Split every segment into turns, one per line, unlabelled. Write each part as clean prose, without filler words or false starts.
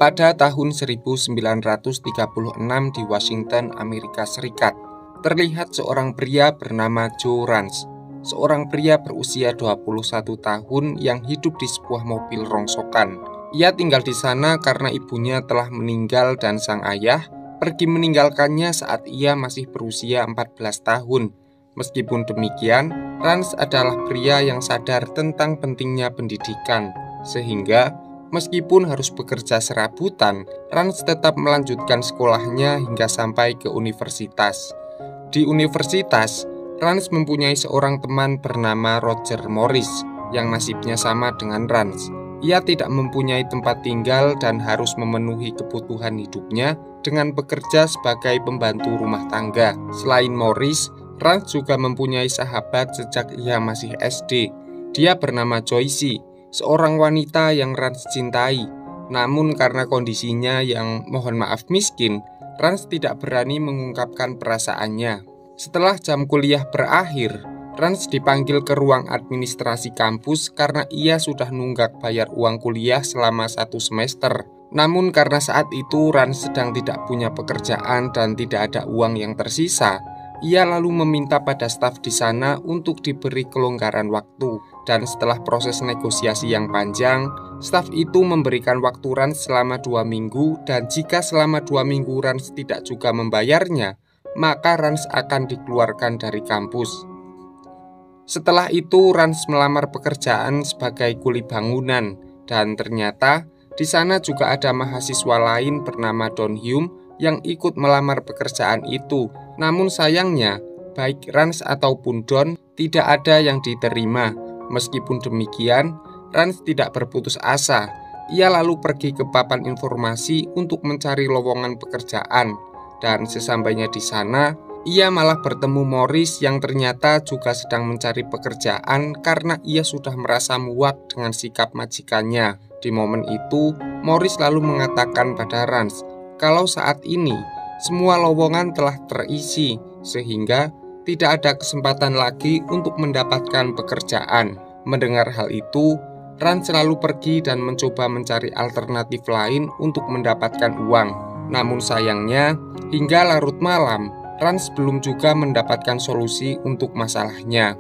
Pada tahun 1936 di Washington, Amerika Serikat, terlihat seorang pria bernama Joe Rance, seorang pria berusia 21 tahun yang hidup di sebuah mobil rongsokan. Ia tinggal di sana karena ibunya telah meninggal dan sang ayah pergi meninggalkannya saat ia masih berusia 14 tahun. Meskipun demikian, Rance adalah pria yang sadar tentang pentingnya pendidikan, sehingga meskipun harus bekerja serabutan, Rance tetap melanjutkan sekolahnya hingga sampai ke universitas. Di universitas, Rance mempunyai seorang teman bernama Roger Morris yang nasibnya sama dengan Rance. Ia tidak mempunyai tempat tinggal dan harus memenuhi kebutuhan hidupnya dengan bekerja sebagai pembantu rumah tangga. Selain Morris, Rance juga mempunyai sahabat sejak ia masih SD. Dia bernama Joyce, seorang wanita yang Rance cintai. Namun karena kondisinya yang mohon maaf miskin, Rance tidak berani mengungkapkan perasaannya. Setelah jam kuliah berakhir, Rance dipanggil ke ruang administrasi kampus karena ia sudah nunggak bayar uang kuliah selama 1 semester. Namun karena saat itu Rance sedang tidak punya pekerjaan dan tidak ada uang yang tersisa, ia lalu meminta pada staf di sana untuk diberi kelonggaran waktu. Dan setelah proses negosiasi yang panjang, staf itu memberikan waktu Rance selama 2 minggu. Dan jika selama 2 minggu Rance tidak juga membayarnya, maka Rance akan dikeluarkan dari kampus. Setelah itu Rance melamar pekerjaan sebagai kuli bangunan. Dan ternyata di sana juga ada mahasiswa lain bernama Don Hume yang ikut melamar pekerjaan itu. Namun sayangnya, baik Rance ataupun Don tidak ada yang diterima. Meskipun demikian, Rance tidak berputus asa. Ia lalu pergi ke papan informasi untuk mencari lowongan pekerjaan. Dan sesampainya di sana, ia malah bertemu Morris yang ternyata juga sedang mencari pekerjaan karena ia sudah merasa muak dengan sikap majikannya. Di momen itu, Morris lalu mengatakan pada Rance kalau saat ini semua lowongan telah terisi, sehingga tidak ada kesempatan lagi untuk mendapatkan pekerjaan. Mendengar hal itu, Rance selalu pergi dan mencoba mencari alternatif lain untuk mendapatkan uang. Namun sayangnya, hingga larut malam, Rance belum juga mendapatkan solusi untuk masalahnya.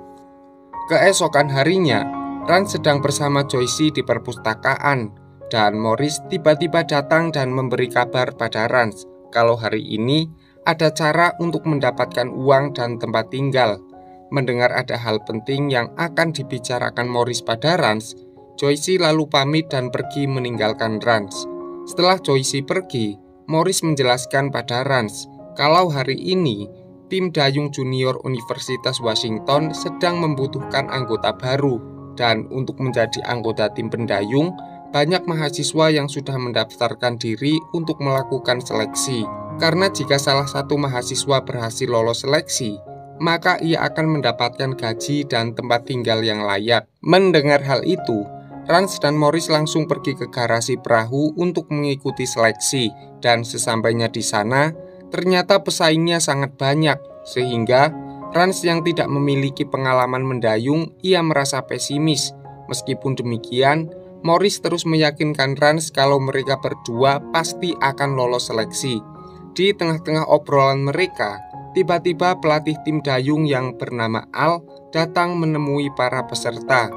Keesokan harinya, Rance sedang bersama Joyce di perpustakaan, dan Morris tiba-tiba datang dan memberi kabar pada Rance kalau hari ini ada cara untuk mendapatkan uang dan tempat tinggal. Mendengar ada hal penting yang akan dibicarakan Morris pada Rance, Joyce lalu pamit dan pergi meninggalkan Rance. Setelah Joyce pergi, Morris menjelaskan pada Rance kalau hari ini tim dayung junior Universitas Washington sedang membutuhkan anggota baru. Dan untuk menjadi anggota tim pendayung, banyak mahasiswa yang sudah mendaftarkan diri untuk melakukan seleksi. Karena jika salah satu mahasiswa berhasil lolos seleksi, maka ia akan mendapatkan gaji dan tempat tinggal yang layak. Mendengar hal itu, Rance dan Morris langsung pergi ke garasi perahu untuk mengikuti seleksi. Dan sesampainya di sana, ternyata pesaingnya sangat banyak, sehingga Rance yang tidak memiliki pengalaman mendayung, ia merasa pesimis. Meskipun demikian, Morris terus meyakinkan Rance kalau mereka berdua pasti akan lolos seleksi. Di tengah-tengah obrolan mereka, tiba-tiba pelatih tim dayung yang bernama Al datang menemui para peserta.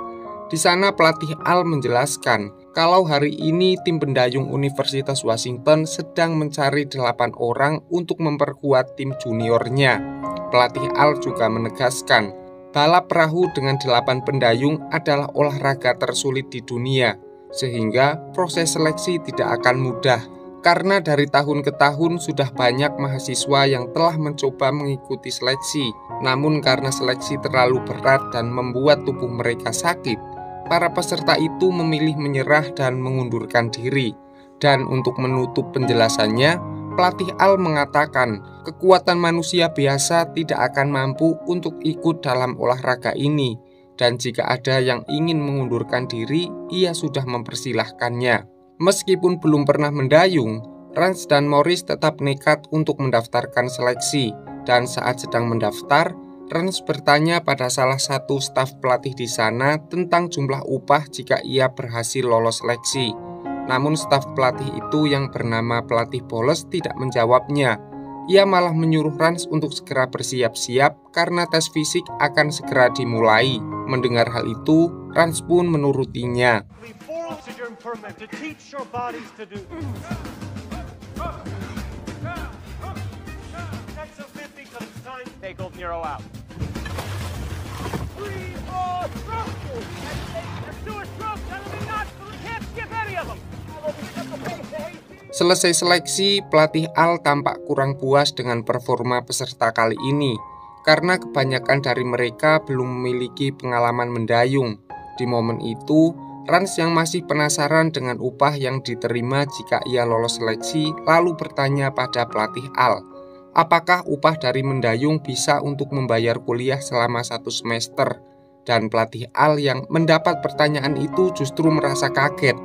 Di sana pelatih Al menjelaskan kalau hari ini tim pendayung Universitas Washington sedang mencari 8 orang untuk memperkuat tim juniornya. Pelatih Al juga menegaskan balap perahu dengan 8 pendayung adalah olahraga tersulit di dunia, sehingga proses seleksi tidak akan mudah. Karena dari tahun ke tahun sudah banyak mahasiswa yang telah mencoba mengikuti seleksi. Namun karena seleksi terlalu berat dan membuat tubuh mereka sakit, para peserta itu memilih menyerah dan mengundurkan diri. Dan untuk menutup penjelasannya, pelatih Al mengatakan kekuatan manusia biasa tidak akan mampu untuk ikut dalam olahraga ini, dan jika ada yang ingin mengundurkan diri, ia sudah mempersilahkannya. Meskipun belum pernah mendayung, Rance dan Morris tetap nekat untuk mendaftarkan seleksi. Dan saat sedang mendaftar, Rance bertanya pada salah satu staf pelatih di sana tentang jumlah upah jika ia berhasil lolos seleksi. Namun staf pelatih itu yang bernama pelatih Boles tidak menjawabnya. Ia malah menyuruh Rans untuk segera bersiap-siap karena tes fisik akan segera dimulai. Mendengar hal itu, Rans pun menurutinya. Selesai seleksi, pelatih Al tampak kurang puas dengan performa peserta kali ini karena kebanyakan dari mereka belum memiliki pengalaman mendayung. Di momen itu, Rans yang masih penasaran dengan upah yang diterima jika ia lolos seleksi lalu bertanya pada pelatih Al, apakah upah dari mendayung bisa untuk membayar kuliah selama 1 semester? Dan pelatih Al yang mendapat pertanyaan itu justru merasa kaget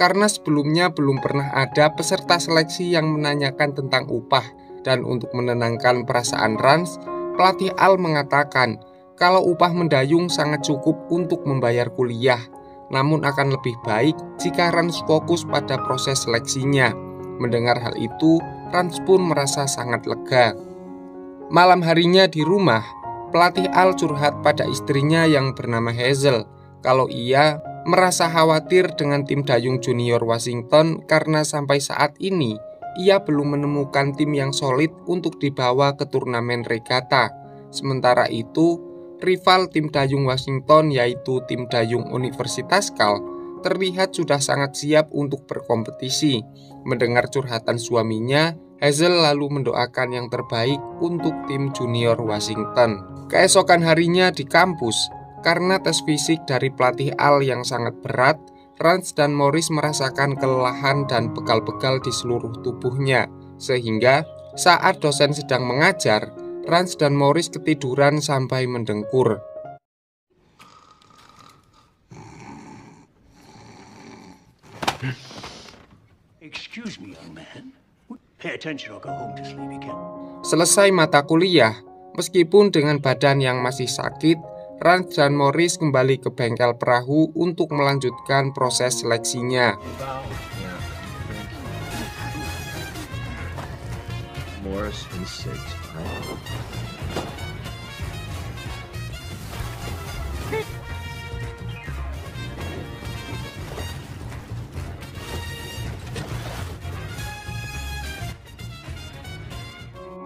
karena sebelumnya belum pernah ada peserta seleksi yang menanyakan tentang upah. Dan untuk menenangkan perasaan Rans, pelatih Al mengatakan kalau upah mendayung sangat cukup untuk membayar kuliah, namun akan lebih baik jika Rans fokus pada proses seleksinya. Mendengar hal itu, Rans pun merasa sangat lega. Malam harinya di rumah, pelatih Al curhat pada istrinya yang bernama Hazel kalau ia merasa khawatir dengan tim dayung junior Washington karena sampai saat ini ia belum menemukan tim yang solid untuk dibawa ke turnamen regata. Sementara itu, rival tim dayung Washington yaitu tim dayung Universitas Cal terlihat sudah sangat siap untuk berkompetisi. Mendengar curhatan suaminya, Hazel lalu mendoakan yang terbaik untuk tim junior Washington. Keesokan harinya di kampus, karena tes fisik dari pelatih Al yang sangat berat, Rans dan Morris merasakan kelelahan dan pegal-pegal di seluruh tubuhnya. Sehingga saat dosen sedang mengajar, Rans dan Morris ketiduran sampai mendengkur.
Excuse me, young man. Pay attention or go home to sleep again.
Selesai mata kuliah, meskipun dengan badan yang masih sakit, Rans dan Morris kembali ke bengkel perahu untuk melanjutkan proses seleksinya.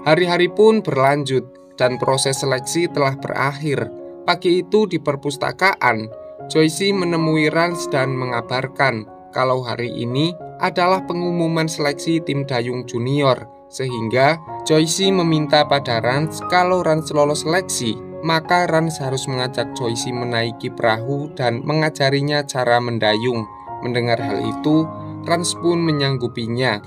Hari-hari pun berlanjut dan proses seleksi telah berakhir. Pagi itu di perpustakaan, Joyce menemui Rans dan mengabarkan kalau hari ini adalah pengumuman seleksi tim dayung junior. Sehingga Joyce meminta pada Rans kalau Rans lolos seleksi, maka Rans harus mengajak Joyce menaiki perahu dan mengajarinya cara mendayung. Mendengar hal itu, Rans pun menyanggupinya.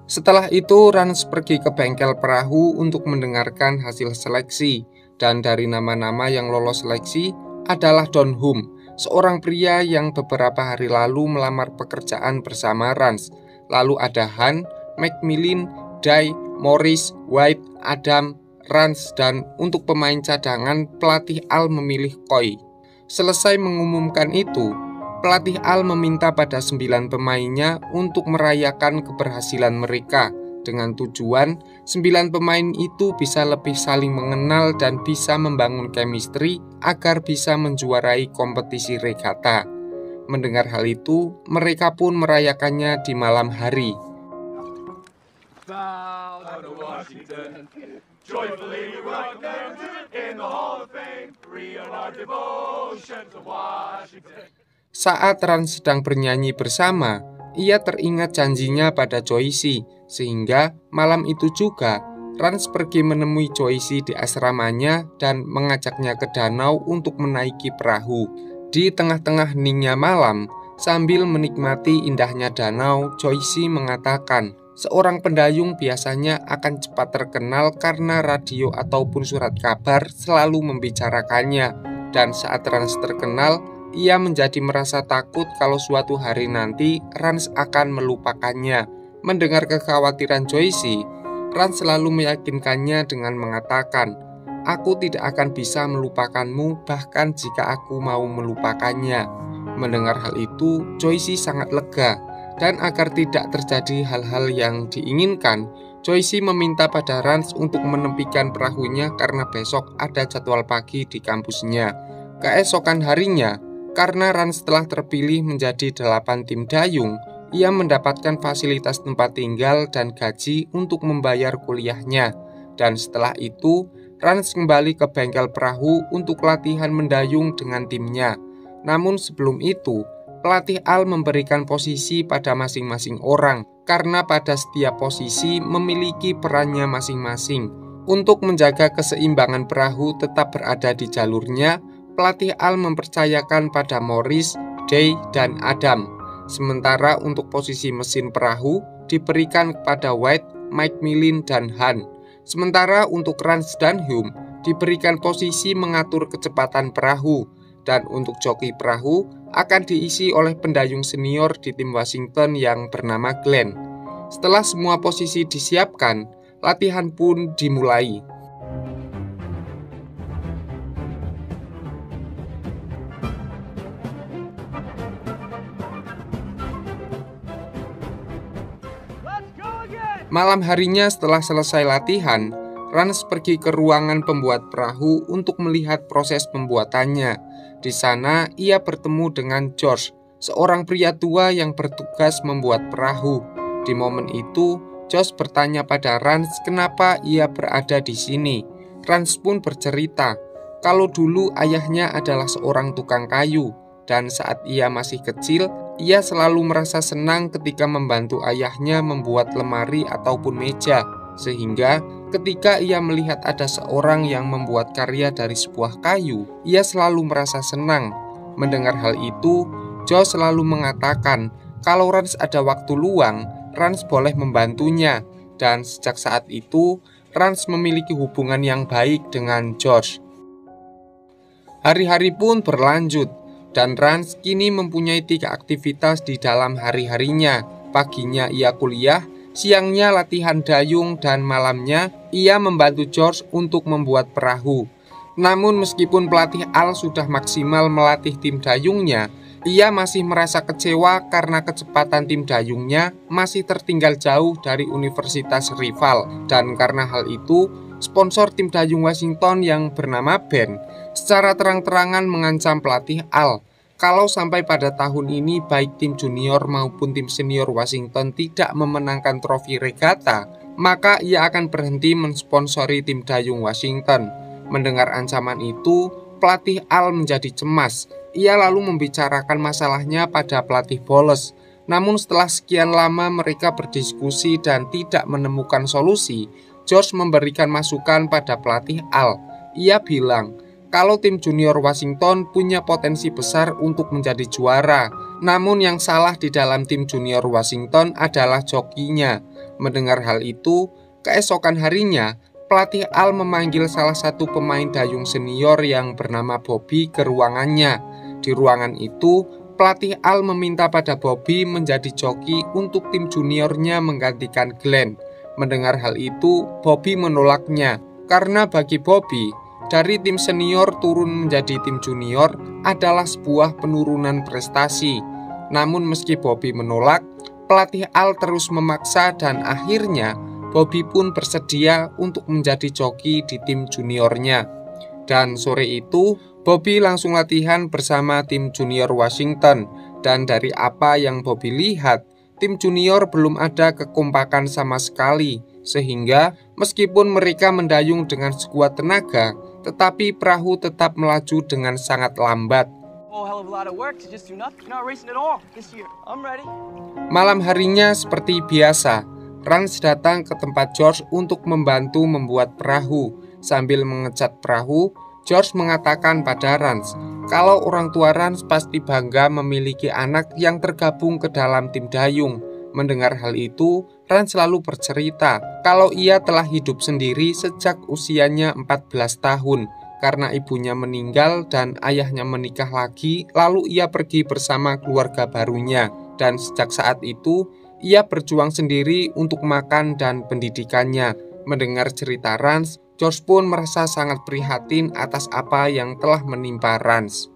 Setelah itu, Rans pergi ke bengkel perahu untuk mendengarkan hasil seleksi. Dan dari nama-nama yang lolos seleksi adalah Don Hum, seorang pria yang beberapa hari lalu melamar pekerjaan bersama Rans. Lalu ada Han, Macmillan, Dai, Morris, White, Adam, Rans, dan untuk pemain cadangan pelatih Al memilih Koi. Selesai mengumumkan itu, pelatih Al meminta pada 9 pemainnya untuk merayakan keberhasilan mereka dengan tujuan 9 pemain itu bisa lebih saling mengenal dan bisa membangun chemistry agar bisa menjuarai kompetisi regata. Mendengar hal itu, mereka pun merayakannya di malam hari. Saat Rans sedang bernyanyi bersama, ia teringat janjinya pada Joyce, sehingga malam itu juga Rans pergi menemui Joyce di asramanya dan mengajaknya ke danau untuk menaiki perahu. Di tengah-tengah heningnya malam, sambil menikmati indahnya danau, Joyce mengatakan, seorang pendayung biasanya akan cepat terkenal karena radio ataupun surat kabar selalu membicarakannya. Dan saat Rans terkenal, ia menjadi merasa takut kalau suatu hari nanti Rans akan melupakannya. Mendengar kekhawatiran Joyce, Rans selalu meyakinkannya dengan mengatakan, "Aku tidak akan bisa melupakanmu bahkan jika aku mau melupakannya." Mendengar hal itu, Joyce sangat lega Dan agar tidak terjadi hal-hal yang diinginkan, Joyce meminta pada Rance untuk menepikan perahunya karena besok ada jadwal pagi di kampusnya. Keesokan harinya, karena Rance telah terpilih menjadi 8 tim dayung, ia mendapatkan fasilitas tempat tinggal dan gaji untuk membayar kuliahnya. Dan setelah itu, Rance kembali ke bengkel perahu untuk latihan mendayung dengan timnya. Namun sebelum itu, pelatih Al memberikan posisi pada masing-masing orang karena pada setiap posisi memiliki perannya masing-masing. Untuk menjaga keseimbangan perahu tetap berada di jalurnya, pelatih Al mempercayakan pada Morris, Day, dan Adam. Sementara untuk posisi mesin perahu diberikan kepada White, Mike Millen, dan Han. Sementara untuk Rance dan Hume diberikan posisi mengatur kecepatan perahu. Dan untuk joki perahu akan diisi oleh pendayung senior di tim Washington yang bernama Glenn. Setelah semua posisi disiapkan, latihan pun dimulai. Malam harinya setelah selesai latihan, Rance pergi ke ruangan pembuat perahu untuk melihat proses pembuatannya. Di sana, ia bertemu dengan George, seorang pria tua yang bertugas membuat perahu. Di momen itu, George bertanya pada Rance kenapa ia berada di sini. Rance pun bercerita, kalau dulu ayahnya adalah seorang tukang kayu, dan saat ia masih kecil, ia selalu merasa senang ketika membantu ayahnya membuat lemari ataupun meja. Sehingga ketika ia melihat ada seorang yang membuat karya dari sebuah kayu, ia selalu merasa senang. Mendengar hal itu, Joe selalu mengatakan kalau Rance ada waktu luang, Rance boleh membantunya. Dan sejak saat itu, Rance memiliki hubungan yang baik dengan George. Hari-hari pun berlanjut, dan Rance kini mempunyai 3 aktivitas di dalam hari-harinya. Paginya ia kuliah, siangnya latihan dayung, dan malamnya ia membantu George untuk membuat perahu. Namun meskipun pelatih Al sudah maksimal melatih tim dayungnya, ia masih merasa kecewa karena kecepatan tim dayungnya masih tertinggal jauh dari universitas rival. Dan karena hal itu, sponsor tim dayung Washington yang bernama Ben secara terang-terangan mengancam pelatih Al. Kalau sampai pada tahun ini baik tim junior maupun tim senior Washington tidak memenangkan trofi regata, maka ia akan berhenti mensponsori tim dayung Washington. Mendengar ancaman itu, pelatih Al menjadi cemas. Ia lalu membicarakan masalahnya pada pelatih Bowles. Namun setelah sekian lama mereka berdiskusi dan tidak menemukan solusi, George memberikan masukan pada pelatih Al. Ia bilang, kalau tim junior Washington punya potensi besar untuk menjadi juara. Namun yang salah di dalam tim junior Washington adalah jokinya. Mendengar hal itu, keesokan harinya, pelatih Al memanggil salah satu pemain dayung senior yang bernama Bobby ke ruangannya. Di ruangan itu, pelatih Al meminta pada Bobby menjadi joki untuk tim juniornya menggantikan Glenn. Mendengar hal itu, Bobby menolaknya. Karena bagi Bobby, dari tim senior turun menjadi tim junior adalah sebuah penurunan prestasi. Namun meski Bobby menolak, pelatih Al terus memaksa dan akhirnya Bobby pun bersedia untuk menjadi joki di tim juniornya. Dan sore itu, Bobby langsung latihan bersama tim junior Washington. Dan dari apa yang Bobby lihat, tim junior belum ada kekompakan sama sekali. Sehingga meskipun mereka mendayung dengan sekuat tenaga, tetapi perahu tetap melaju dengan sangat lambat. Malam harinya seperti biasa, Rance datang ke tempat George untuk membantu membuat perahu. Sambil mengecat perahu, George mengatakan pada Rance kalau orang tua Rance pasti bangga memiliki anak yang tergabung ke dalam tim dayung. Mendengar hal itu, Rance selalu bercerita kalau ia telah hidup sendiri sejak usianya 14 tahun karena ibunya meninggal dan ayahnya menikah lagi, lalu ia pergi bersama keluarga barunya. Dan sejak saat itu, ia berjuang sendiri untuk makan dan pendidikannya. Mendengar cerita Rance, George pun merasa sangat prihatin atas apa yang telah menimpa Rance.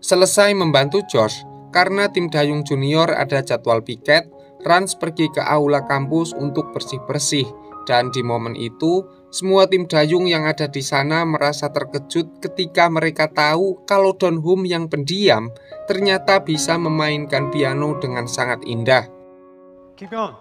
Selesai membantu George, karena tim dayung junior ada jadwal piket, Rans pergi ke aula kampus untuk bersih-bersih, dan di momen itu, semua tim dayung yang ada di sana merasa terkejut ketika mereka tahu kalau Don Hum yang pendiam ternyata bisa memainkan piano dengan sangat indah.
Keep going.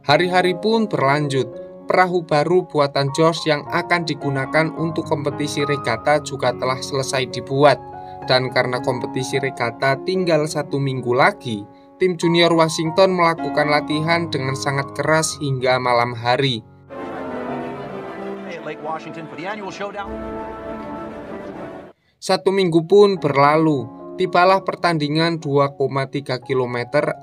Hari-hari pun berlanjut. Perahu baru buatan George yang akan digunakan untuk kompetisi regata juga telah selesai dibuat. Dan karena kompetisi regata tinggal 1 minggu lagi, tim junior Washington melakukan latihan dengan sangat keras hingga malam hari. Satu minggu pun berlalu, tibalah pertandingan 2,3 km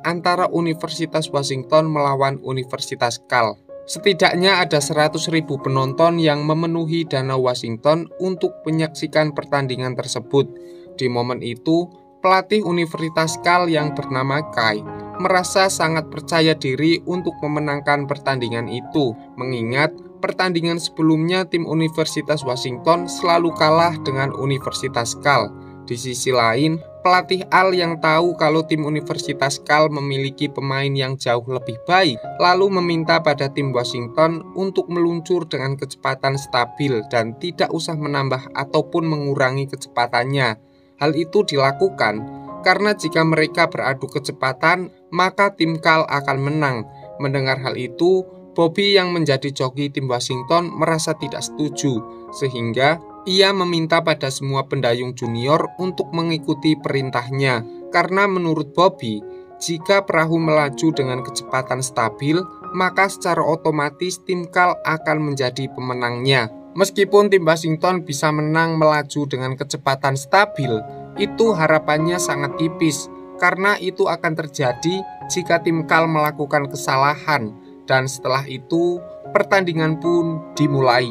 antara Universitas Washington melawan Universitas Cal. Setidaknya ada 100.000 penonton yang memenuhi Danau Washington untuk menyaksikan pertandingan tersebut. Di momen itu, pelatih Universitas Cal yang bernama Kai merasa sangat percaya diri untuk memenangkan pertandingan itu, mengingat pertandingan sebelumnya tim Universitas Washington selalu kalah dengan Universitas Cal. Di sisi lain, pelatih Al yang tahu kalau tim Universitas Cal memiliki pemain yang jauh lebih baik, lalu meminta pada tim Washington untuk meluncur dengan kecepatan stabil dan tidak usah menambah ataupun mengurangi kecepatannya. Hal itu dilakukan karena jika mereka beradu kecepatan, maka tim Cal akan menang. Mendengar hal itu, Bobby yang menjadi joki tim Washington merasa tidak setuju, sehingga ia meminta pada semua pendayung junior untuk mengikuti perintahnya. Karena menurut Bobby, jika perahu melaju dengan kecepatan stabil, maka secara otomatis tim Cal akan menjadi pemenangnya. Meskipun tim Washington bisa menang melaju dengan kecepatan stabil, itu harapannya sangat tipis, karena itu akan terjadi jika tim Cal melakukan kesalahan, dan setelah itu pertandingan pun dimulai.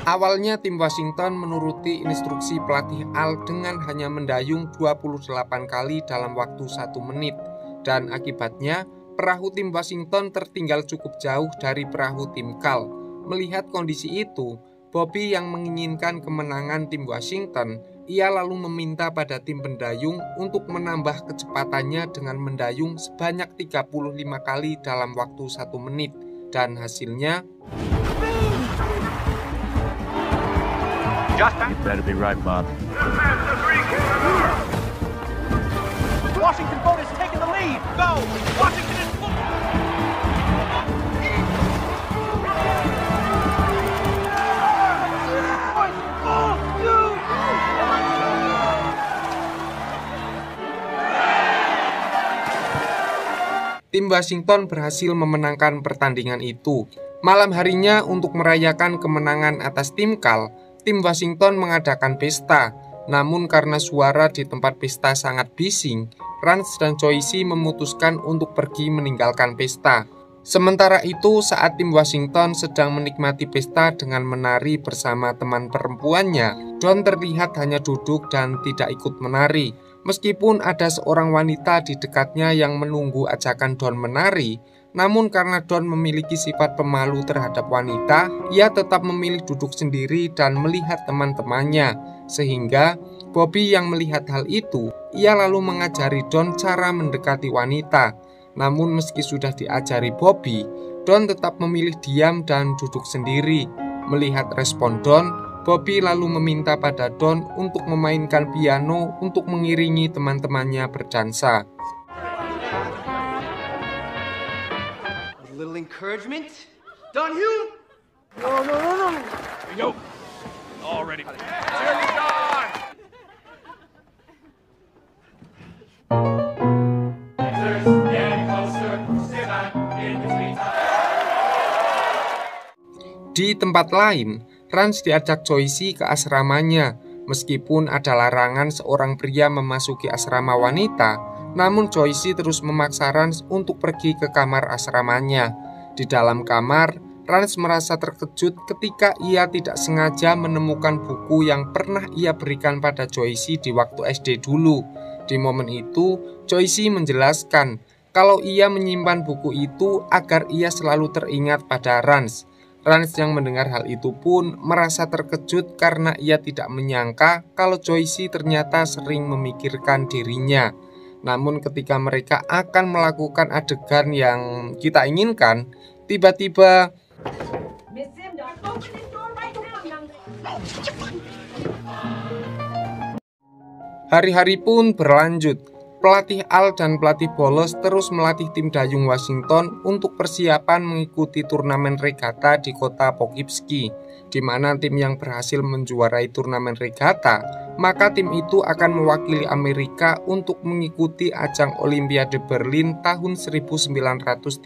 Awalnya tim Washington menuruti instruksi pelatih Al dengan hanya mendayung 28 kali dalam waktu 1 menit, dan akibatnya perahu tim Washington tertinggal cukup jauh dari perahu tim Cal. Melihat kondisi itu, Bobby yang menginginkan kemenangan tim Washington, ia lalu meminta pada tim pendayung untuk menambah kecepatannya dengan mendayung sebanyak 35 kali dalam waktu 1 menit, dan hasilnya
You better be right, Bob. Washington boat has taken the lead. Go! Washington is full.
Tim Washington berhasil memenangkan pertandingan itu. Malam harinya untuk merayakan kemenangan atas tim Cal, tim Washington mengadakan pesta. Namun karena suara di tempat pesta sangat bising, Rans dan Choicy memutuskan untuk pergi meninggalkan pesta. Sementara itu, saat tim Washington sedang menikmati pesta dengan menari bersama teman perempuannya, Don terlihat hanya duduk dan tidak ikut menari. Meskipun ada seorang wanita di dekatnya yang menunggu ajakan Don menari, namun karena Don memiliki sifat pemalu terhadap wanita, ia tetap memilih duduk sendiri dan melihat teman-temannya. Sehingga Bobby yang melihat hal itu, ia lalu mengajari Don cara mendekati wanita. Namun meski sudah diajari Bobby, Don tetap memilih diam dan duduk sendiri. Melihat respon Don, Bobby lalu meminta pada Don untuk memainkan piano untuk mengiringi teman-temannya berdansa.
Little encouragement. Don Hum!
No. Here we go. All ready. Cheer me on!
Di tempat lain, Rans diajak Choicy ke asramanya. Meskipun ada larangan seorang pria memasuki asrama wanita, namun Choicy terus memaksa Rans untuk pergi ke kamar asramanya. Di dalam kamar, Rans merasa terkejut ketika ia tidak sengaja menemukan buku yang pernah ia berikan pada Joyce di waktu SD dulu. Di momen itu, Joyce menjelaskan kalau ia menyimpan buku itu agar ia selalu teringat pada Rans. Rans yang mendengar hal itu pun merasa terkejut karena ia tidak menyangka kalau Joyce ternyata sering memikirkan dirinya. Namun ketika mereka akan melakukan adegan yang kita inginkan, tiba-tiba hari-hari pun berlanjut. Pelatih Al dan pelatih Boles terus melatih tim dayung Washington untuk persiapan mengikuti turnamen regata di kota Poughkeepsie, di mana tim yang berhasil menjuarai turnamen regata, maka tim itu akan mewakili Amerika untuk mengikuti ajang Olimpiade Berlin tahun 1936.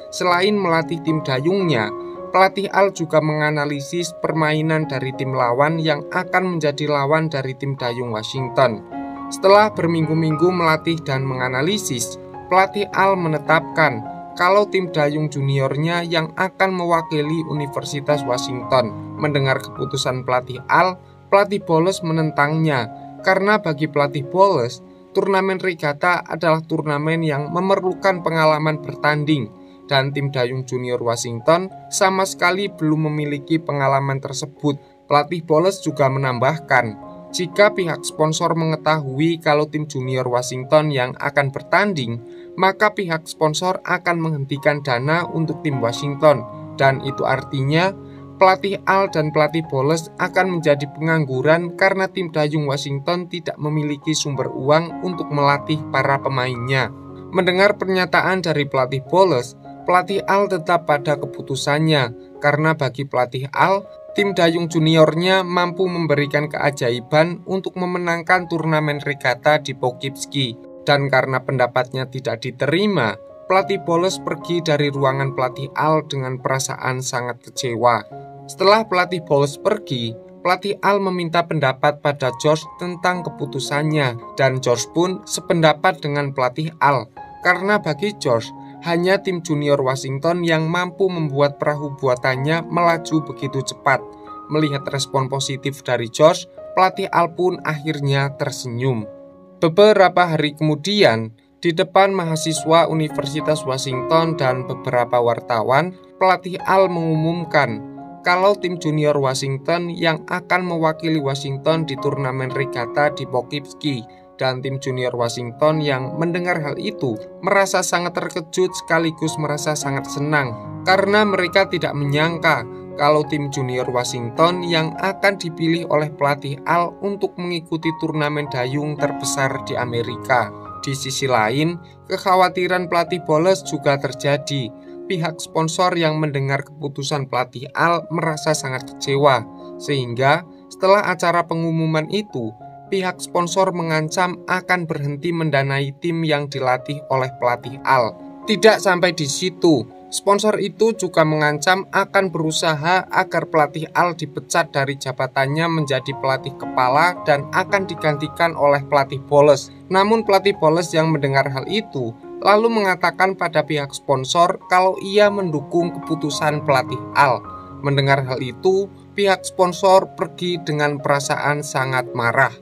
Selain melatih tim dayungnya, pelatih Al juga menganalisis permainan dari tim lawan yang akan menjadi lawan dari tim dayung Washington. Setelah berminggu-minggu melatih dan menganalisis, pelatih Al menetapkan kalau tim dayung juniornya yang akan mewakili Universitas Washington. Mendengar keputusan pelatih Al, pelatih Boles menentangnya karena bagi pelatih Boles, turnamen regata adalah turnamen yang memerlukan pengalaman bertanding dan tim dayung junior Washington sama sekali belum memiliki pengalaman tersebut. Pelatih Boles juga menambahkan, jika pihak sponsor mengetahui kalau tim junior Washington yang akan bertanding, maka pihak sponsor akan menghentikan dana untuk tim Washington, dan itu artinya pelatih Al dan pelatih Boles akan menjadi pengangguran karena tim dayung Washington tidak memiliki sumber uang untuk melatih para pemainnya. Mendengar pernyataan dari pelatih Boles, pelatih Al tetap pada keputusannya, karena bagi pelatih Al, tim dayung juniornya mampu memberikan keajaiban untuk memenangkan turnamen regata di Poughkeepsie. Dan karena pendapatnya tidak diterima, pelatih Boles pergi dari ruangan pelatih Al dengan perasaan sangat kecewa. Setelah pelatih Boles pergi, pelatih Al meminta pendapat pada George tentang keputusannya, dan George pun sependapat dengan pelatih Al. Karena bagi George, hanya tim junior Washington yang mampu membuat perahu buatannya melaju begitu cepat. Melihat respon positif dari George, pelatih Al pun akhirnya tersenyum. Beberapa hari kemudian, di depan mahasiswa Universitas Washington dan beberapa wartawan, pelatih Al mengumumkan kalau tim junior Washington yang akan mewakili Washington di turnamen regata di Poughkeepsie. Dan tim junior Washington yang mendengar hal itu merasa sangat terkejut sekaligus merasa sangat senang karena mereka tidak menyangka kalau tim junior Washington yang akan dipilih oleh pelatih Al untuk mengikuti turnamen dayung terbesar di Amerika. Di sisi lain, kekhawatiran pelatih Boles juga terjadi. Pihak sponsor yang mendengar keputusan pelatih Al merasa sangat kecewa, sehingga setelah acara pengumuman itu, pihak sponsor mengancam akan berhenti mendanai tim yang dilatih oleh pelatih Al. Tidak sampai di situ, sponsor itu juga mengancam akan berusaha agar pelatih Al dipecat dari jabatannya menjadi pelatih kepala dan akan digantikan oleh pelatih Boles. Namun pelatih Boles yang mendengar hal itu lalu mengatakan pada pihak sponsor kalau ia mendukung keputusan pelatih Al. Mendengar hal itu, pihak sponsor pergi dengan perasaan sangat marah.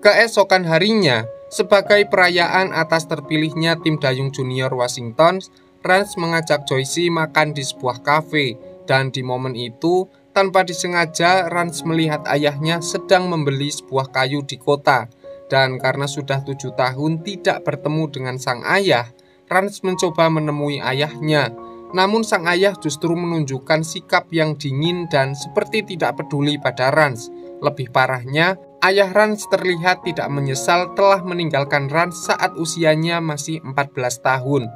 Keesokan harinya, sebagai perayaan atas terpilihnya tim dayung junior Washington, Rans mengajak Joyce makan di sebuah kafe, dan di momen itu, tanpa disengaja Rans melihat ayahnya sedang membeli sebuah kayu di kota. Dan karena sudah 7 tahun tidak bertemu dengan sang ayah, Rans mencoba menemui ayahnya. Namun sang ayah justru menunjukkan sikap yang dingin dan seperti tidak peduli pada Rans. Lebih parahnya, ayah Rans terlihat tidak menyesal telah meninggalkan Rans saat usianya masih 14 tahun.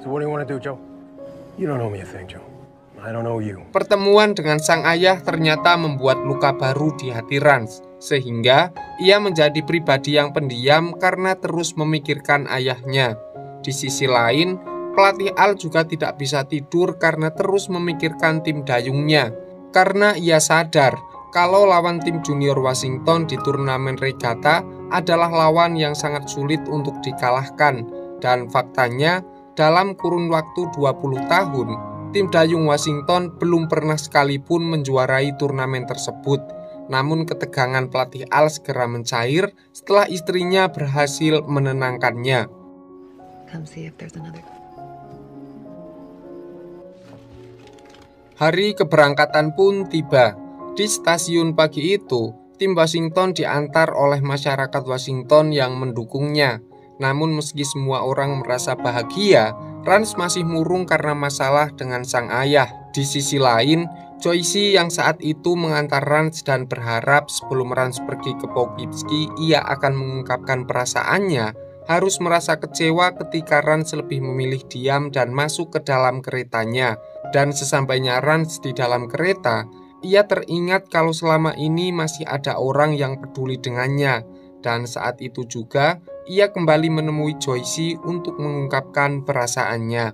So what do you want to do, Joe? You don't know me a thing, Joe. I don't know you.
Pertemuan dengan sang ayah ternyata membuat luka baru di hati Rans, sehingga ia menjadi pribadi yang pendiam karena terus memikirkan ayahnya. Di sisi lain, pelatih Al juga tidak bisa tidur karena terus memikirkan tim dayungnya, karena ia sadar kalau lawan tim junior Washington di turnamen regata adalah lawan yang sangat sulit untuk dikalahkan. Dan faktanya, dalam kurun waktu 20 tahun, tim dayung Washington belum pernah sekalipun menjuarai turnamen tersebut. Namun ketegangan pelatih Al segera mencair setelah istrinya berhasil menenangkannya. Hari keberangkatan pun tiba. Di stasiun pagi itu, tim Washington diantar oleh masyarakat Washington yang mendukungnya. Namun meski semua orang merasa bahagia, Rans masih murung karena masalah dengan sang ayah. Di sisi lain, Joyce yang saat itu mengantar Rans dan berharap sebelum Rans pergi ke Poughkeepsie ia akan mengungkapkan perasaannya, harus merasa kecewa ketika Rans lebih memilih diam dan masuk ke dalam keretanya. Dan sesampainya Rans di dalam kereta, ia teringat kalau selama ini masih ada orang yang peduli dengannya. Dan saat itu juga, ia kembali menemui Joyce untuk mengungkapkan perasaannya.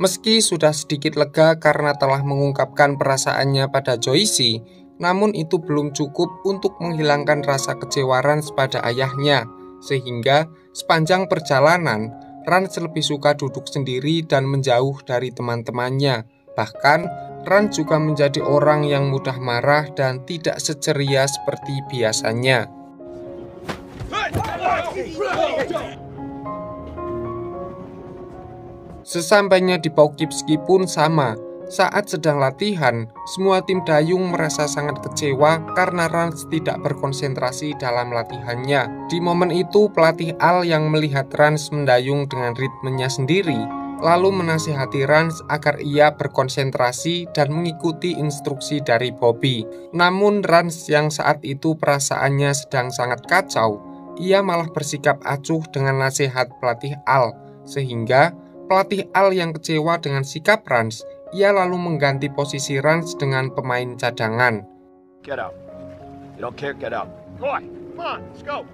Meski sudah sedikit lega karena telah mengungkapkan perasaannya pada Joyce, namun itu belum cukup untuk menghilangkan rasa kecewa Rans pada ayahnya. Sehingga sepanjang perjalanan, Rans lebih suka duduk sendiri dan menjauh dari teman-temannya. Bahkan, Rans juga menjadi orang yang mudah marah dan tidak seceria seperti biasanya. Sesampainya di Poughkeepsie pun sama. Saat sedang latihan, semua tim dayung merasa sangat kecewa karena Rans tidak berkonsentrasi dalam latihannya. Di momen itu, pelatih Al yang melihat Rans mendayung dengan ritmenya sendiri, lalu menasihati Rans agar ia berkonsentrasi dan mengikuti instruksi dari Bobby. Namun Rans yang saat itu perasaannya sedang sangat kacau, ia malah bersikap acuh dengan nasihat pelatih Al, sehingga pelatih Al yang kecewa dengan sikap Rans, ia lalu mengganti posisi Rans dengan pemain cadangan.
Get out. You don't care, get out. Boy, come on, let's go.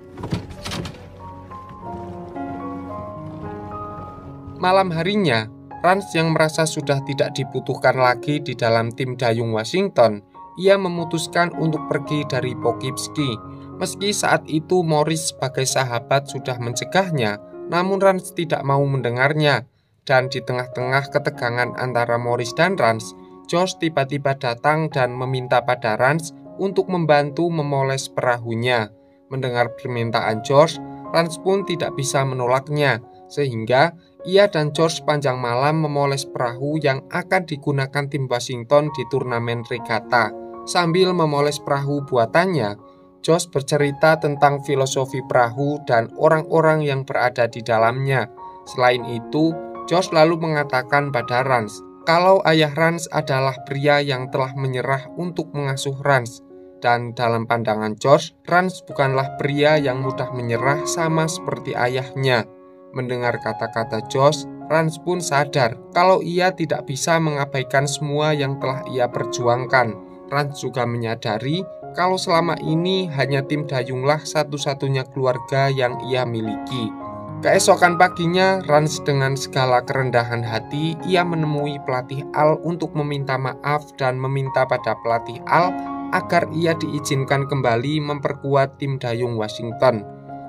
Malam harinya, Rans yang merasa sudah tidak dibutuhkan lagi di dalam tim dayung Washington, ia memutuskan untuk pergi dari Poughkeepsie. Meski saat itu Morris sebagai sahabat sudah mencegahnya, namun Rans tidak mau mendengarnya. Dan di tengah-tengah ketegangan antara Morris dan Rans, Josh tiba-tiba datang dan meminta pada Rans untuk membantu memoles perahunya. Mendengar permintaan Josh, Rans pun tidak bisa menolaknya, sehingga ia dan Josh sepanjang malam memoles perahu yang akan digunakan tim Washington di turnamen regata. Sambil memoles perahu buatannya, Josh bercerita tentang filosofi perahu dan orang-orang yang berada di dalamnya. Selain itu, Josh lalu mengatakan pada Rans kalau ayah Rans adalah pria yang telah menyerah untuk mengasuh Rans. Dan dalam pandangan Josh, Rans bukanlah pria yang mudah menyerah sama seperti ayahnya. Mendengar kata-kata Josh, Rans pun sadar kalau ia tidak bisa mengabaikan semua yang telah ia perjuangkan. Rans juga menyadari kalau selama ini hanya tim dayunglah satu-satunya keluarga yang ia miliki. Keesokan paginya, Rans dengan segala kerendahan hati, ia menemui pelatih Al untuk meminta maaf dan meminta pada pelatih Al agar ia diizinkan kembali memperkuat tim dayung Washington.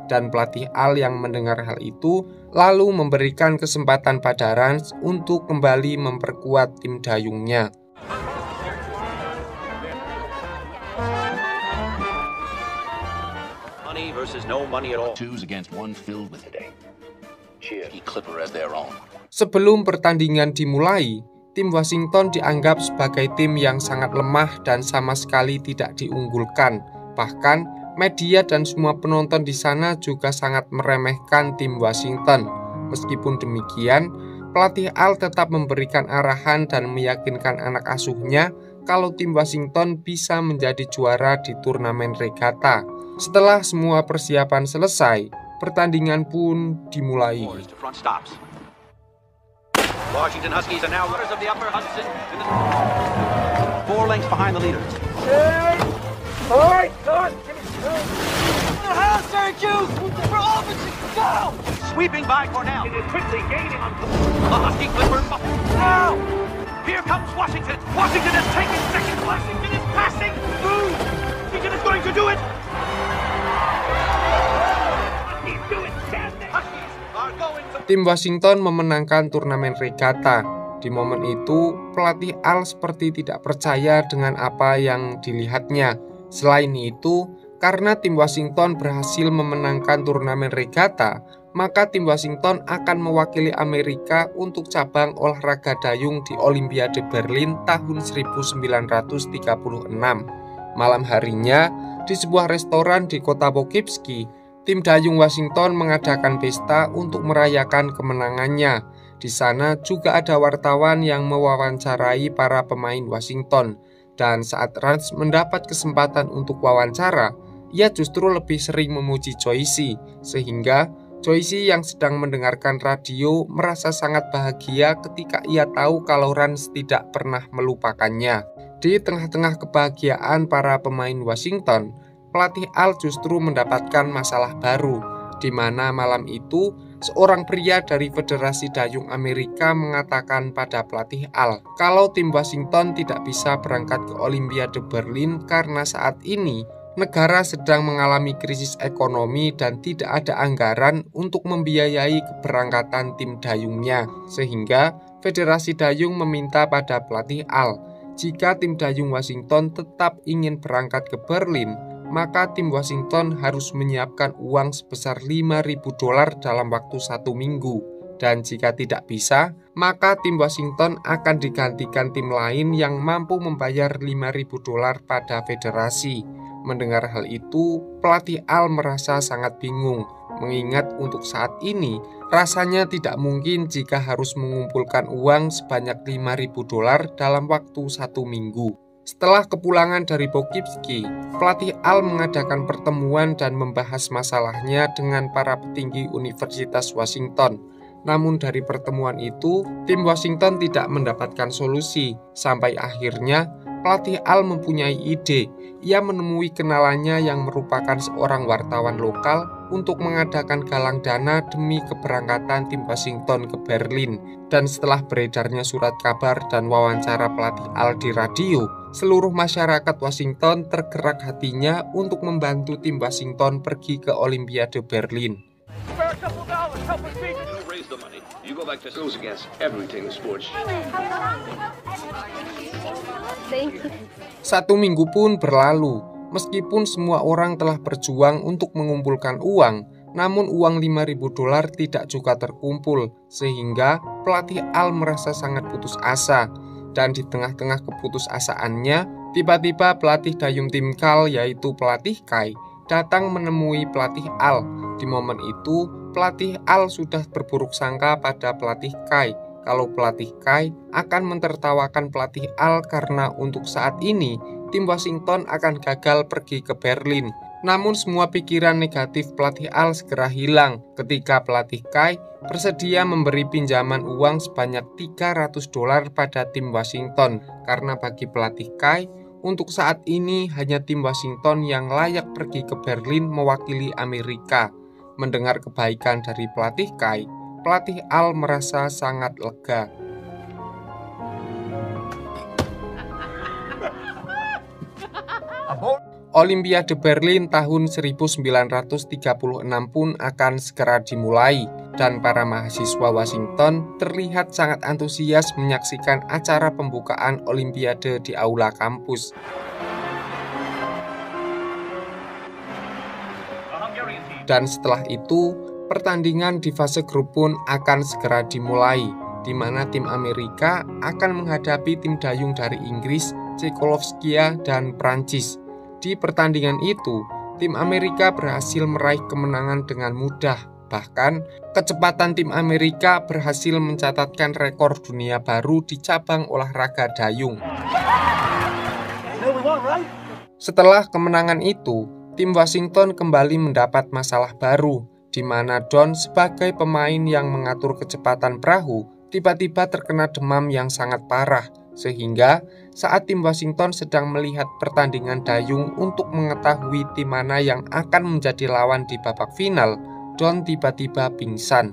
Dan pelatih Al yang mendengar hal itu, lalu memberikan kesempatan pada Rans untuk kembali memperkuat tim dayungnya.
Money versus no money at all.
Twos against one filled with today. Cheers. Clipper as their own.
Sebelum pertandingan dimulai, tim Washington dianggap sebagai tim yang sangat lemah dan sama sekali tidak diunggulkan. Bahkan, media dan semua penonton di sana juga sangat meremehkan tim Washington. Meskipun demikian, pelatih Al tetap memberikan arahan dan meyakinkan anak asuhnya kalau tim Washington bisa menjadi juara di turnamen regata. Setelah semua persiapan selesai, pertandingan pun dimulai.
Washington Huskies are now runners of the upper Hudson. 4 lengths behind the leaders.
All right, good.
Syracuse! We're offensive! Go!
Sweeping by Cornell.
It is quickly gaining on.
The Husky Clipper.
Now!
Here comes Washington. Washington has taken second. Washington is passing through. Washington is going to do it.
tim Washington memenangkan turnamen regata. Di momen itu, pelatih Al seperti tidak percaya dengan apa yang dilihatnya. Selain itu, karena tim Washington berhasil memenangkan turnamen regata, maka tim Washington akan mewakili Amerika untuk cabang olahraga dayung di Olimpiade Berlin tahun 1936. Malam harinya, di sebuah restoran di kota Poughkeepsie, tim dayung Washington mengadakan pesta untuk merayakan kemenangannya. Di sana juga ada wartawan yang mewawancarai para pemain Washington. Dan saat Rance mendapat kesempatan untuk wawancara, ia justru lebih sering memuji Joyce, sehingga Joyce yang sedang mendengarkan radio merasa sangat bahagia ketika ia tahu kalau Rance tidak pernah melupakannya. Di tengah-tengah kebahagiaan para pemain Washington, pelatih Al justru mendapatkan masalah baru, di mana malam itu seorang pria dari Federasi Dayung Amerika mengatakan pada pelatih Al kalau tim Washington tidak bisa berangkat ke Olimpiade Berlin karena saat ini negara sedang mengalami krisis ekonomi dan tidak ada anggaran untuk membiayai keberangkatan tim dayungnya, sehingga Federasi Dayung meminta pada pelatih Al jika tim dayung Washington tetap ingin berangkat ke Berlin, maka tim Washington harus menyiapkan uang sebesar $5.000 dalam waktu 1 minggu. Dan jika tidak bisa, maka tim Washington akan digantikan tim lain yang mampu membayar $5.000 pada federasi. Mendengar hal itu, pelatih Al merasa sangat bingung, mengingat untuk saat ini rasanya tidak mungkin jika harus mengumpulkan uang sebanyak $5.000 dalam waktu 1 minggu. Setelah kepulangan dari Poughkeepsie, pelatih Al mengadakan pertemuan dan membahas masalahnya dengan para petinggi Universitas Washington. Namun dari pertemuan itu, tim Washington tidak mendapatkan solusi. Sampai akhirnya, pelatih Al mempunyai ide. Ia menemui kenalannya yang merupakan seorang wartawan lokal untuk mengadakan galang dana demi keberangkatan tim Washington ke Berlin. Dan setelah beredarnya surat kabar dan wawancara pelatih Al di radio, seluruh masyarakat Washington tergerak hatinya untuk membantu tim Washington pergi ke Olimpiade Berlin.
Spare a couple dollars, help us beat
You raise the money. You go back to goes against everything in sports.
Thank you.
1 minggu pun berlalu. Meskipun semua orang telah berjuang untuk mengumpulkan uang, namun uang $5.000 tidak juga terkumpul, sehingga pelatih Al merasa sangat putus asa. Dan di tengah-tengah keputusasaannya, tiba-tiba pelatih dayung tim Cal, yaitu pelatih Kai, datang menemui pelatih Al. Di momen itu, pelatih Al sudah berburuk sangka pada pelatih Kai kalau pelatih Kai akan mentertawakan pelatih Al karena untuk saat ini tim Washington akan gagal pergi ke Berlin. Namun semua pikiran negatif pelatih Al segera hilang ketika pelatih Kai bersedia memberi pinjaman uang sebanyak $300 pada tim Washington, karena bagi pelatih Kai untuk saat ini hanya tim Washington yang layak pergi ke Berlin mewakili Amerika. Mendengar kebaikan dari pelatih Kai, pelatih Al merasa sangat lega. Olimpiade Berlin tahun 1936 pun akan segera dimulai, dan para mahasiswa Washington terlihat sangat antusias menyaksikan acara pembukaan Olimpiade di aula kampus. Dan setelah itu, pertandingan di fase grup pun akan segera dimulai, di mana tim Amerika akan menghadapi tim dayung dari Inggris, Cekoslovakia, dan Prancis. Di pertandingan itu, tim Amerika berhasil meraih kemenangan dengan mudah. Bahkan, kecepatan tim Amerika berhasil mencatatkan rekor dunia baru di cabang olahraga dayung. Setelah kemenangan itu, tim Washington kembali mendapat masalah baru, di mana Don sebagai pemain yang mengatur kecepatan perahu tiba-tiba terkena demam yang sangat parah, sehingga saat tim Washington sedang melihat pertandingan dayung untuk mengetahui tim mana yang akan menjadi lawan di babak final, Don tiba-tiba pingsan.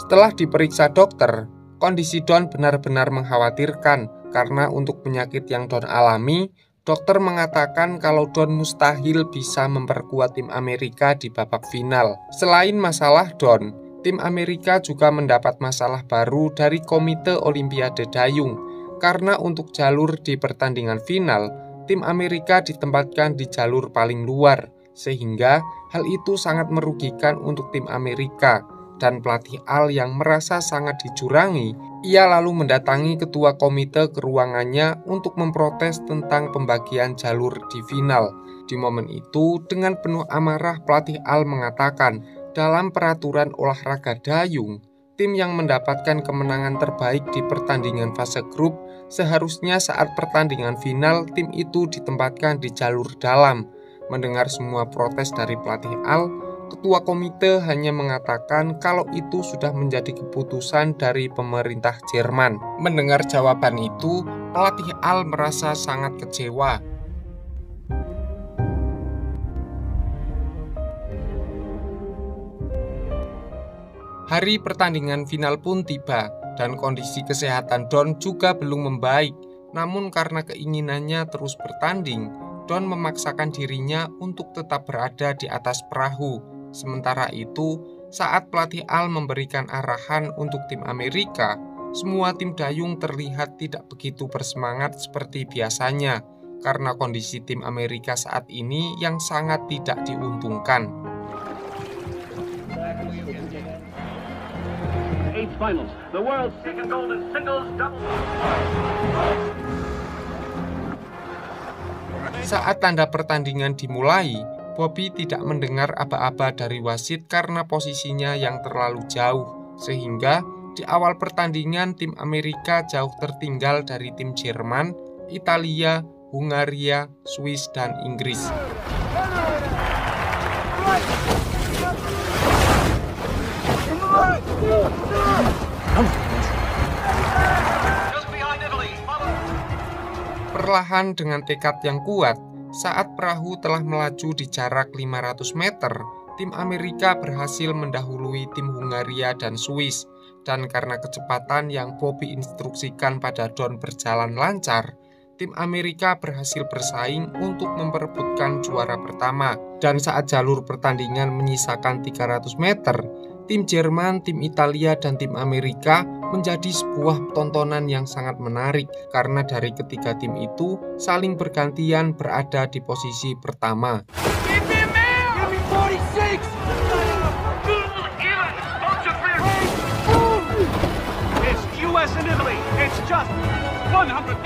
Setelah diperiksa dokter, kondisi Don benar-benar mengkhawatirkan karena untuk penyakit yang Don alami, Dokter mengatakan kalau Don mustahil bisa memperkuat tim Amerika di babak final. Selain masalah Don, tim Amerika juga mendapat masalah baru dari Komite Olimpiade Dayung, karena untuk jalur di pertandingan final, tim Amerika ditempatkan di jalur paling luar, sehingga hal itu sangat merugikan untuk tim Amerika. Dan pelatih Al yang merasa sangat dicurangi, ia lalu mendatangi ketua komite ke ruangannya untuk memprotes tentang pembagian jalur di final. Di momen itu, dengan penuh amarah pelatih Al mengatakan, dalam peraturan olahraga dayung, tim yang mendapatkan kemenangan terbaik di pertandingan fase grup, seharusnya saat pertandingan final tim itu ditempatkan di jalur dalam. Mendengar semua protes dari pelatih Al, ketua komite hanya mengatakan kalau itu sudah menjadi keputusan dari pemerintah Jerman. Mendengar jawaban itu, pelatih Al merasa sangat kecewa. Hari pertandingan final pun tiba, dan kondisi kesehatan Don juga belum membaik. Namun karena keinginannya terus bertanding, Don memaksakan dirinya untuk tetap berada di atas perahu. Sementara itu, saat pelatih Al memberikan arahan untuk tim Amerika, semua tim dayung terlihat tidak begitu bersemangat seperti biasanya, karena kondisi tim Amerika saat ini yang sangat tidak diuntungkan.
Finals, the world's second gold in singles double.
Saat tanda pertandingan dimulai, Bobby tidak mendengar aba-aba dari wasit karena posisinya yang terlalu jauh, sehingga di awal pertandingan tim Amerika jauh tertinggal dari tim Jerman, Italia, Hungaria, Swiss, dan Inggris. Perlahan dengan tekad yang kuat, saat perahu telah melaju di jarak 500 meter, tim Amerika berhasil mendahului tim Hungaria dan Swiss. Dan karena kecepatan yang Bobby instruksikan pada Don berjalan lancar, tim Amerika berhasil bersaing untuk memperebutkan juara pertama. Dan saat jalur pertandingan menyisakan 300 meter, tim Jerman, tim Italia, dan tim Amerika menjadi sebuah tontonan yang sangat menarik karena dari ketiga tim itu saling bergantian berada di posisi pertama.
It's US and Italy. It's just 100.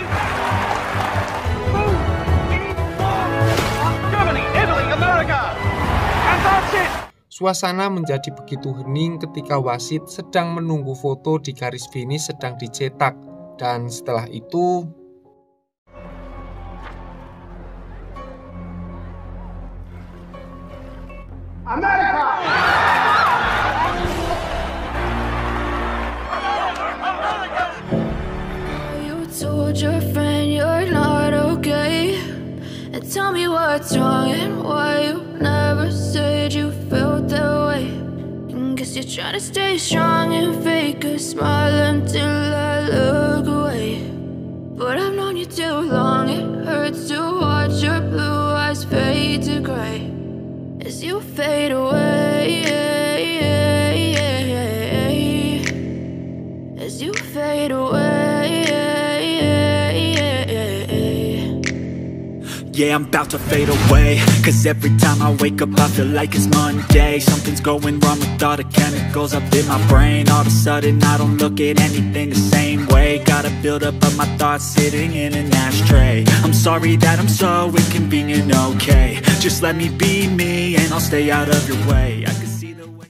Germany, Italy, America. And that's it.
Suasana menjadi begitu hening ketika wasit sedang menunggu foto di garis finish sedang dicetak. Dan setelah itu,
You told your friend you're not okay, and tell me what's wrong and why you never said you felt that way. Guess you're trying to stay strong and fake a smile until I look away. But I've known you too long, it hurts to watch your blue eyes fade to gray as you fade away, as you fade away.
Yeah, I'm about to fade away, cause every time I wake up I feel like it's Monday. Something's going wrong with all the chemicals up in my brain. All of a sudden I don't look at anything the same way. Got a build up of my thoughts sitting in an ashtray. I'm sorry that I'm so inconvenient, okay. Just let me be me and I'll stay out of your way.